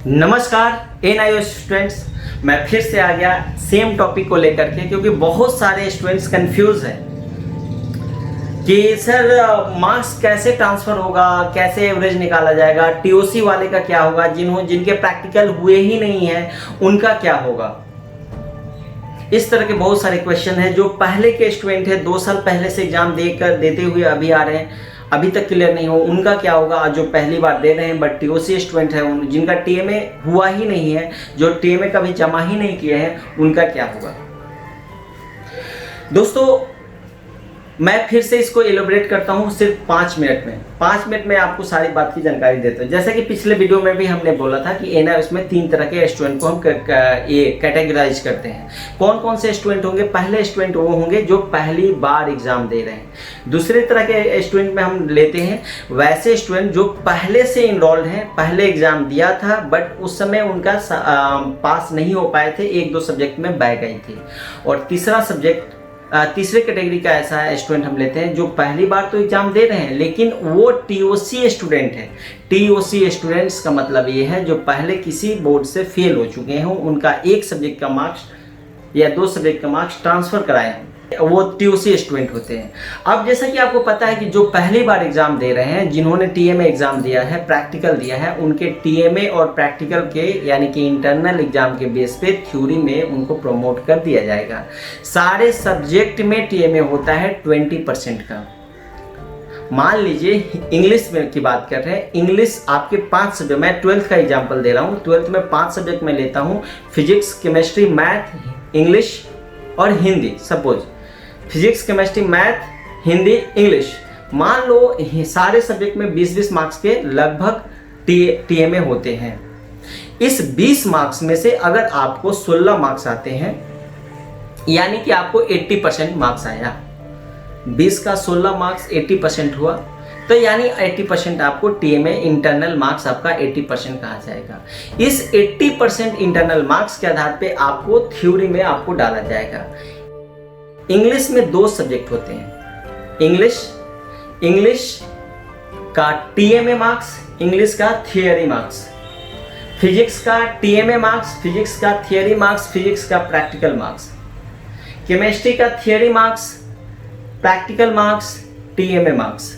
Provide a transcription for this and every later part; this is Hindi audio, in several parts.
नमस्कार एनआईओ स्टूडेंट्स, मैं फिर से आ गया सेम टॉपिक को लेकर के, क्योंकि बहुत सारे स्टूडेंट्स कंफ्यूज हैं कि सर मार्क्स कैसे ट्रांसफर होगा, कैसे एवरेज निकाला जाएगा, टीओसी वाले का क्या होगा, जिनके प्रैक्टिकल हुए ही नहीं है उनका क्या होगा। इस तरह के बहुत सारे क्वेश्चन हैं जो पहले के स्टूडेंट हैं, 2 साल पहले से एग्जाम देते हुए अभी आ रहे हैं, अभी तक क्लियर नहीं हो, उनका क्या होगा। जो पहली बार दे रहे हैं बट टीओसी स्टूडेंट है, जिनका टीएमए हुआ ही नहीं है, जो टीएमए कभी जमा ही नहीं किए हैं, उनका क्या होगा। दोस्तों मैं फिर से इसको एलोबरेट करता हूं सिर्फ 5 मिनट में। 5 मिनट में आपको सारी बात की जानकारी देता हूं। जैसे कि पिछले वीडियो में भी हमने बोला था कि एनआईओएस में 3 तरह के स्टूडेंट को हम कैटेगराइज करते हैं। कौन कौन से स्टूडेंट होंगे? पहले स्टूडेंट वो होंगे जो पहली बार एग्जाम दे रहे हैं। दूसरे तरह के स्टूडेंट में हम लेते हैं वैसे स्टूडेंट जो पहले से इनरोल्ड हैं, पहले एग्जाम दिया था बट उस समय उनका पास नहीं हो पाए थे, 1-2 सब्जेक्ट में बह गई थी। और तीसरे कैटेगरी का ऐसा स्टूडेंट हम लेते हैं जो पहली बार तो एग्जाम दे रहे हैं लेकिन वो टीओसी स्टूडेंट है। टीओसी स्टूडेंट्स का मतलब ये है जो पहले किसी बोर्ड से फेल हो चुके हैं, उनका 1 सब्जेक्ट का मार्क्स या 2 सब्जेक्ट का मार्क्स ट्रांसफर कराए हैं, वो टीओसी स्टूडेंट होते हैं। अब जैसा कि आपको पता है कि जो पहली बार एग्जाम दे रहे हैं, जिन्होंने टीएमए एग्जाम दिया है, प्रैक्टिकल दिया है, उनके टीएमए और प्रैक्टिकल के यानी कि इंटरनल एग्जाम के बेस पे थ्योरी में उनको प्रमोट कर दिया जाएगा। सारे सब्जेक्ट में टीएमए होता है 20% का। मान लीजिए इंग्लिश में की बात कर रहे हैं, इंग्लिश आपके 5 सब्जेक्ट, मैं 12th का एग्जाम्पल दे रहा हूँ, 12th में 5 सब्जेक्ट में लेता हूँ, फिजिक्स, केमिस्ट्री, मैथ, इंग्लिश और Hindi. Suppose physics, chemistry, math, Hindi, English, मान लो सारे सब्जेक्ट में 20-20 मार्क्स के लगभग टीएमए होते हैं। इस 20 मार्क्स में से अगर आपको 16 मार्क्स आते हैं यानी कि आपको 80% मार्क्स आया, 20 का 16 मार्क्स 80% हुआ, तो यानी 80% आपको टीएमए इंटरनल मार्क्स आपका 80% कहा जाएगा। इस 80% इंटरनल मार्क्स के आधार पे आपको थ्योरी में आपको डाला जाएगा। इंग्लिश में 2 सब्जेक्ट होते हैं, इंग्लिश का टीएमए मार्क्स, इंग्लिश का थियरी मार्क्स, फिजिक्स का टीएमए मार्क्स, फिजिक्स का थियरी मार्क्स, फिजिक्स का प्रैक्टिकल मार्क्स, केमिस्ट्री का theory marks, practical marks, TMA marks.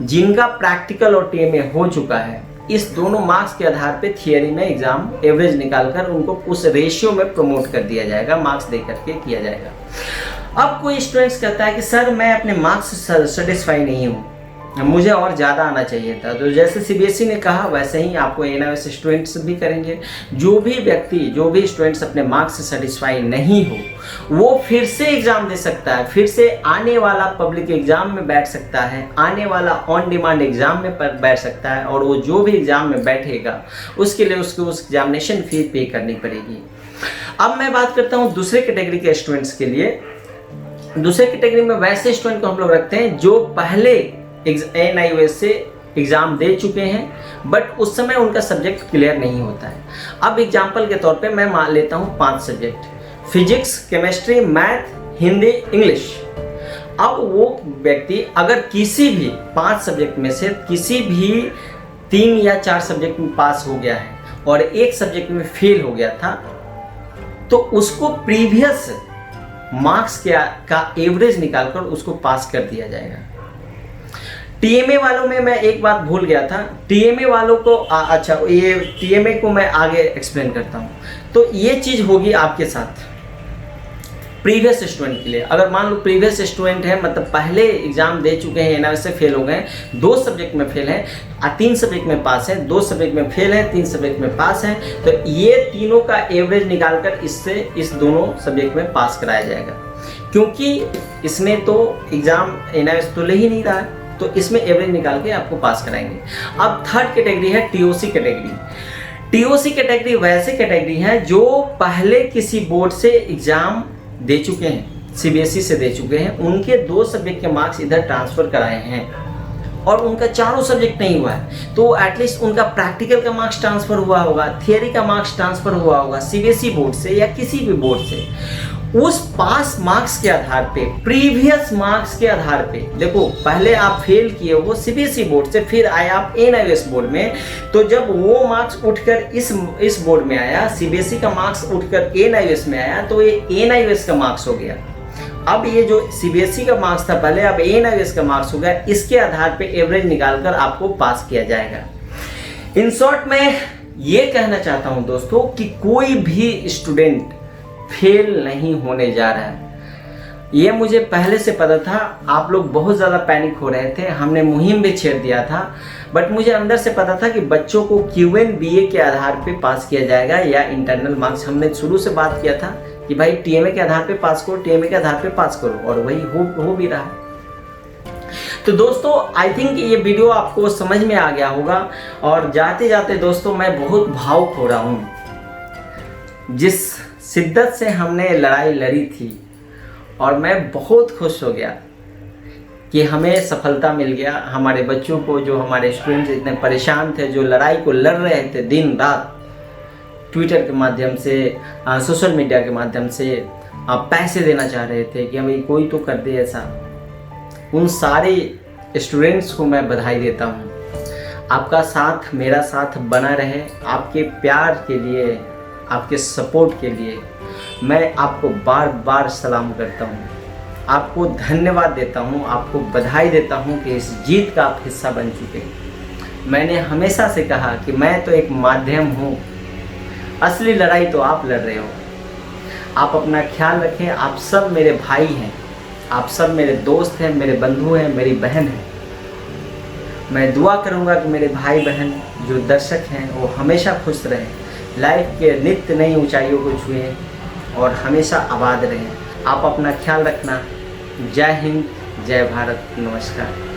जिनका प्रैक्टिकल और टीएमए हो चुका है, इस दोनों मार्क्स के आधार पे थियरी में एग्जाम एवरेज निकालकर उनको उस रेशियो में प्रमोट कर दिया जाएगा, मार्क्स दे करके किया जाएगा। अब कोई स्टूडेंट्स कहता है कि सर मैं अपने मार्क्स से सेटिस्फाई नहीं हूँ, मुझे और ज़्यादा आना चाहिए था। तो जैसे सीबीएसई ने कहा वैसे ही आपको एनआईओएस स्टूडेंट्स भी करेंगे। जो भी स्टूडेंट्स अपने मार्क्स से सेटिस्फाई नहीं हो वो फिर से एग्ज़ाम दे सकता है, फिर से आने वाला पब्लिक एग्ज़ाम में बैठ सकता है, आने वाला ऑन डिमांड एग्ज़ाम में बैठ सकता है, और वो जो भी एग्ज़ाम में बैठेगा उसके लिए उसको उस एग्जामिनेशन फी पे करनी पड़ेगी। अब मैं बात करता हूँ दूसरे कैटेगरी के स्टूडेंट्स के लिए। दूसरे कैटेगरी में वैसे स्टूडेंट को हम लोग रखते हैं जो पहले एनआईओएस से एग्जाम दे चुके हैं बट उस समय उनका सब्जेक्ट क्लियर नहीं होता है। अब एग्जाम्पल के तौर पे मैं मान लेता हूँ 5 subject, physics, chemistry, math, Hindi, English. अब वो व्यक्ति अगर किसी भी 5 सब्जेक्ट में से किसी भी 3 या 4 सब्जेक्ट में पास हो गया है और 1 सब्जेक्ट में फेल हो गया था, तो उसको प्रीवियस मार्क्स का एवरेज निकालकर उसको पास कर दिया जाएगा। टीएमए वालों में मैं एक बात भूल गया था, टीएमए वालों को अच्छा ये टीएमए को मैं आगे एक्सप्लेन करता हूँ। तो ये चीज़ होगी आपके साथ प्रीवियस स्टूडेंट के लिए। अगर मान लो प्रीवियस स्टूडेंट है, मतलब पहले एग्जाम दे चुके हैं, एनआईओएस से फेल हो गए, 2 सब्जेक्ट में फेल हैं, 3 सब्जेक्ट में पास हैं, 2 सब्जेक्ट में फेल हैं, 3 सब्जेक्ट में पास हैं, तो ये तीनों का एवरेज निकालकर इस दोनों सब्जेक्ट में पास कराया जाएगा। क्योंकि इसने तो एग्जाम एनआईओएस तो ले ही नहीं रहा है, तो इसमें एवरेज निकाल के आपको पास कराएंगे। अब थर्ड कैटेगरी है टीओसी कैटेगरी। टीओसी कैटेगरी वैसे कैटेगरी है जो पहले किसी बोर्ड से एग्जाम दे चुके हैं, सीबीएसई से दे चुके हैं, उनके 2 सब्जेक्ट के मार्क्स इधर ट्रांसफर कराए हैं और उनका चारों सब्जेक्ट नहीं हुआ है, तो एटलीस्ट उनका प्रैक्टिकल का मार्क्स ट्रांसफर हुआ होगा, थियरी का मार्क्स ट्रांसफर हुआ होगा सीबीएसई बोर्ड से या किसी भी बोर्ड से। उस पास मार्क्स के आधार पे, प्रीवियस मार्क्स के आधार पे, देखो पहले आप फेल किए वो सीबीएसई बोर्ड से, फिर आए आप एनआईओएस बोर्ड में, तो जब वो मार्क्स उठकर इस बोर्ड में आया, सीबीएसई का मार्क्स उठकर एनआईओएस में आया, तो ये एनआईओएस का मार्क्स हो गया। अब ये जो सीबीएसई का मार्क्स था पहले, अब एनआईओएस का मार्क्स हो गया। इसके आधार पे एवरेज निकालकर आपको पास किया जाएगा। इन शॉर्ट मैं ये कहना चाहता हूँ दोस्तों कि कोई भी स्टूडेंट फेल नहीं होने जा रहा है। ये मुझे पहले से पता था। आप लोग बहुत ज़्यादा पैनिक हो रहे थे, हमने मुहिम भी छेड़ दिया था, बट मुझे अंदर से पता था कि बच्चों को क्यूएन बीए के आधार पे पास किया जाएगा या इंटरनल मार्क्स। हमने शुरू से बात किया था कि भाई टीएमए के आधार पे पास करो, टीएमए के आधार पे पास करो, और वही हो भी रहा है। तो दोस्तों आई थिंक ये वीडियो आपको समझ में आ गया होगा। और जाते जाते दोस्तों मैं बहुत भावुक हो रहा हूँ। जिस शिद्दत से हमने लड़ाई लड़ी थी, और मैं बहुत खुश हो गया कि हमें सफलता मिल गया। हमारे बच्चों को, जो हमारे स्टूडेंट्स इतने परेशान थे, जो लड़ाई को लड़ रहे थे दिन रात, ट्विटर के माध्यम से, सोशल मीडिया के माध्यम से पैसे देना चाह रहे थे कि हमें कोई तो कर दे ऐसा, उन सारे स्टूडेंट्स को मैं बधाई देता हूँ। आपका साथ, मेरा साथ बना रहे। आपके प्यार के लिए, आपके सपोर्ट के लिए मैं आपको बार बार सलाम करता हूँ, आपको धन्यवाद देता हूँ, आपको बधाई देता हूँ कि इस जीत का आप हिस्सा बन चुके। मैंने हमेशा से कहा कि मैं तो एक माध्यम हूँ, असली लड़ाई तो आप लड़ रहे हो। आप अपना ख्याल रखें। आप सब मेरे भाई हैं, आप सब मेरे दोस्त हैं, मेरे बंधु हैं, मेरी बहन हैं। मैं दुआ करूँगा कि मेरे भाई बहन जो दर्शक हैं वो हमेशा खुश रहें, लाइफ के नित्य नई ऊंचाइयों को छुएं और हमेशा आबाद रहें। आप अपना ख्याल रखना। जय हिंद, जय भारत, नमस्कार।